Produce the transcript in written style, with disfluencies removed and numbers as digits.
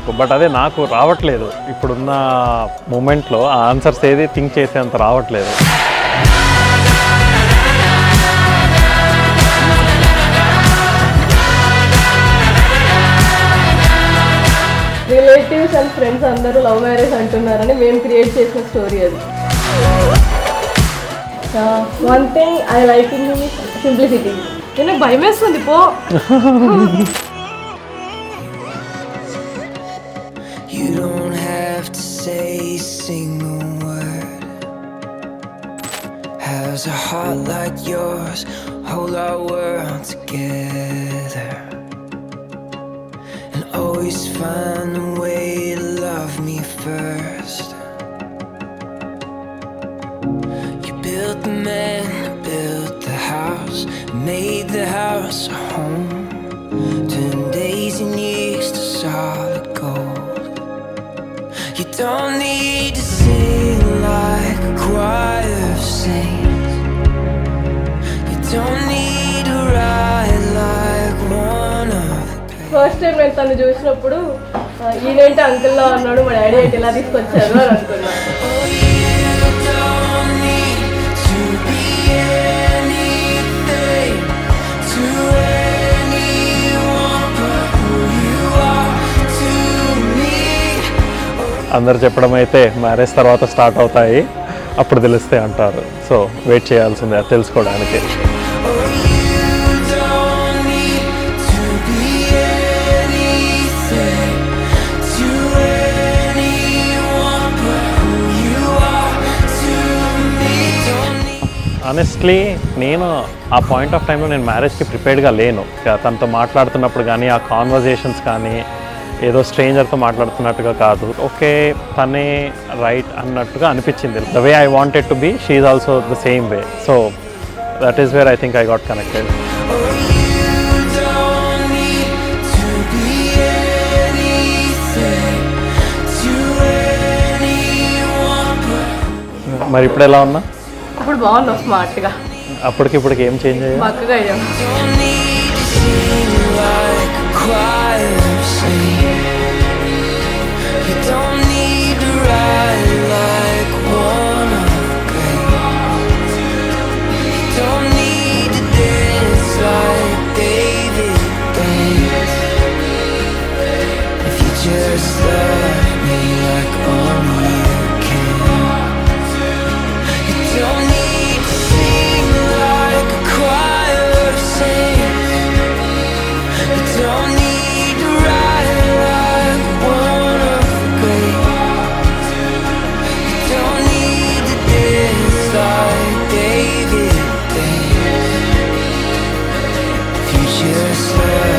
నాకు. బట్ అదే నాకు రావట్లేదు ఇప్పుడున్న మూమెంట్లో ఆ ఆన్సర్స్ ఏది థింక్ చేసేంత రావట్లేదు. రిలేటివ్స్ అండ్ ఫ్రెండ్స్ అందరూ లవ్ మ్యారేజ్ అంటున్నారని మేము క్రియేట్ చేసిన స్టోరీ అది. One thing I like in you simplicity. నేను భయం వేస్తుంది పో. You don't have to say a single word. Has a heart like yours hold our world together, and always find a way to love me first. You built the man, built the house, made the house a home, turned days and years to solid gold. You don't need to sing like a choir of saints. You don't need to ride like one of the first time నేను తను చూసినప్పుడు ఈయనేంటి అంకుల్లా అన్నాడు, మా daddy ఏంటి ఇలా తీసుకొచ్చారు అని అనుకున్నాను. Oh, you don't need to be anything to anyone but who you are to me. అందరు చెప్పడం అయితే మ్యారేజ్ తర్వాత స్టార్ట్ అవుతాయి, అప్పుడు తెలుస్తాయి అంటారు. సో వెయిట్ చేయాల్సిందే అది తెలుసుకోవడానికి. Oh, you don't need to be anything to anyone but who you are to me. Don't need honestly నేను ఆ పాయింట్ ఆఫ్ టైంలో నేను మ్యారేజ్కి ప్రిపేర్డ్గా లేను. తనతో మాట్లాడుతున్నప్పుడు కానీ ఆ కాన్వర్జేషన్స్ కానీ ఏదో స్ట్రేంజర్తో మాట్లాడుతున్నట్టుగా కాదు, ఓకే తనే రైట్ అన్నట్టుగా అనిపించింది. The way I wanted to be, she is also the same way. So that is where I think I got connected. Oh, you don't need to be anything to anyone but మరి ఇప్పుడు ఎలా ఉన్నా? ఇప్పుడు బాగున్నావు స్మార్ట్గా, అప్పటికిప్పటికి ఏం change అయ్యా? పక్కగా అయ్యాం. don't need to sing like a choir of saints. You don't need to ride like one of the great. You don't need to dance like David danced. If you just love me like only you can. You don't need to sing like a choir of saints. You don't need to ride like one of the great. You don't need to dance like David danced. If you just love